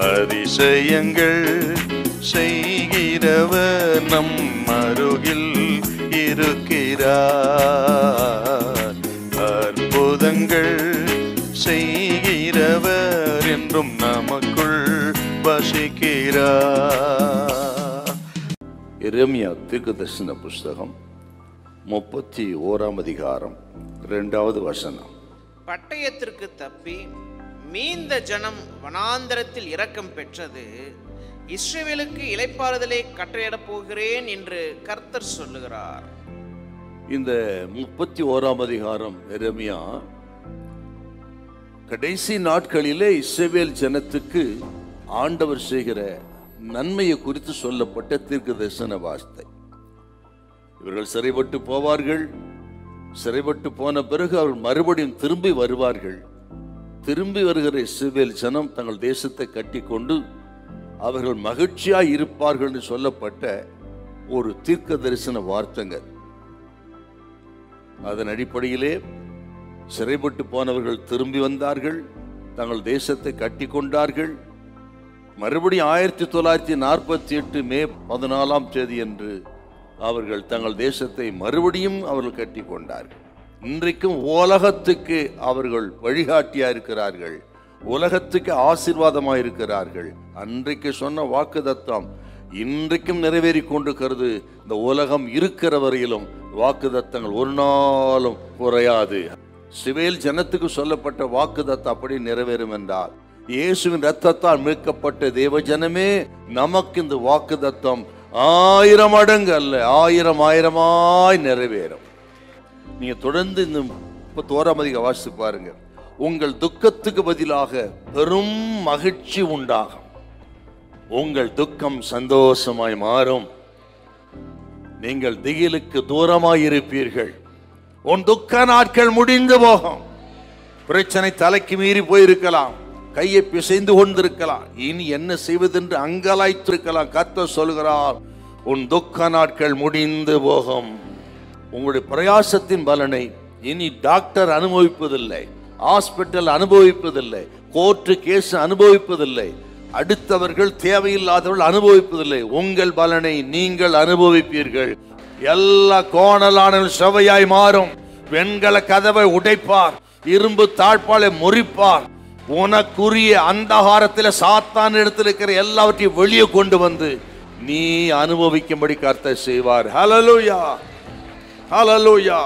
அதிசயங்கள் செய்கிறவர் நம் அருகில் இருக்கிறார். அற்புதங்கள் செய்கிறவர் என்றும் நமக்குள் வசிக்கிறார். எரேமியா தீர்க்கதரிசன புஸ்தகம் 31ஆம் அதிகாரம் 2வது வசனம். பட்டயத்திற்கு தப்பி மீந்த ஜனம் வனாந்தரத்தில் இரக்கம் பெற்றது. இஸ்ரவேலுக்கு இளைப்பாறுதலை கட்டளையிடப் போகிறேன் என்று கர்த்தர் சொல்லுகிறார். இந்த 31ஆம் அதிகாரம் எரேமியா கடைசி நாட்களிலே இஸ்ரவேல் ஜனத்துக்கு ஆண்டவர் செய்கிற நன்மையை குறித்து சொல்லப்பட்ட தீர்க்கதரிசன வார்த்தை. இவர்கள் சிறைப்பட்டு போவார்கள். சிறைப்பட்டு போன பிறகு அவர்கள் மறுபடியும் திரும்பி வருவார்கள். திரும்பி வருகிற இஸ்ரவேல் ஜனம் தங்கள் தேசத்தை கட்டி கொண்டு அவர்கள் மகிழ்ச்சியாய் இருப்பார்கள் என்று சொல்லப்பட்ட ஒரு தீர்க்க தரிசன வார்த்தைங்க. அதன் அடிப்படையிலே சிறைப்பட்டு போனவர்கள் திரும்பி வந்தார்கள், தங்கள் தேசத்தை கட்டி கொண்டார்கள். மறுபடியும் 1948 மே 14ஆம் தேதி என்று அவர்கள் தங்கள் தேசத்தை மறுபடியும் அவர்கள் கட்டி கொண்டார்கள். இன்றைக்கும் உலகத்துக்கு அவர்கள் வழிகாட்டியா இருக்கிறார்கள், உலகத்துக்கு ஆசீர்வாதமாக இருக்கிறார்கள். அன்றைக்கு சொன்ன வாக்குத்தத்தம் இன்றைக்கும் நிறைவேறி கொண்டிருக்கிறது. இந்த உலகம் இருக்கிற வரையிலும் வாக்குத்தத்தங்கள் ஒரு நாளும் குறையாது. இஸ்ரவேல் ஜனத்துக்கு சொல்லப்பட்ட வாக்குத்தத்தம் அப்படி நிறைவேறும் என்றால், இயேசுவின் இரத்தத்தால் மீட்கப்பட்ட தேவ ஜனமே, நமக்கு இந்த வாக்குத்தத்தம் 1000 மடங்கு அல்ல, 1000 நிறைவேறும். நீங்க தொடர்ந்து இந்த 31ஆம் அதிகாரம் வாசித்து பாருங்க. உங்கள் துக்கத்துக்கு பதிலாக பெரும் மகிழ்ச்சி உண்டாகும். உங்கள் துக்கம் சந்தோஷமாய் மாறும். நீங்கள் திகிலுக்கு தூரமாய் இருப்பீர்கள். உன் துக்க நாட்கள் முடிந்து போகும். பிரச்சனை தலைக்கு மீறி போயிருக்கலாம், கையை பிசைந்து கொண்டிருக்கலாம், இனி என்ன செய்வதென்று அங்கலாய்த்திருக்கலாம். கர்த்தர் சொல்கிறார், உன் துக்க நாட்கள் முடிந்து போகும். உங்களுடைய பிரயாசத்தின் பலனை இனி டாக்டர் அனுபவிப்பதில்லை, ஹாஸ்பிட்டல் அனுபவிப்பதில்லை, கோர்ட்டு கேஸ் அனுபவிப்பதில்லை, அடுத்தவர்கள் தேவையில்லாதவர்கள் அனுபவிப்பதில்லை. உங்கள் பலனை நீங்கள் அனுபவிப்பீர்கள். எல்லா கோணலான சவையாய் மாறும். வெண்கல கதவை உடைப்பார், இரும்பு தாழ்பாலை முறிப்பார். உனக்குரிய அந்தகாரத்தில் சாத்தான் இடத்தில் இருக்கிற எல்லாவற்றையும் வெளியே கொண்டு வந்து நீ அனுபவிக்கும்படி கர்த்தர் செய்வார். ஹல்லேலூயா, ஹல்லேலூயா.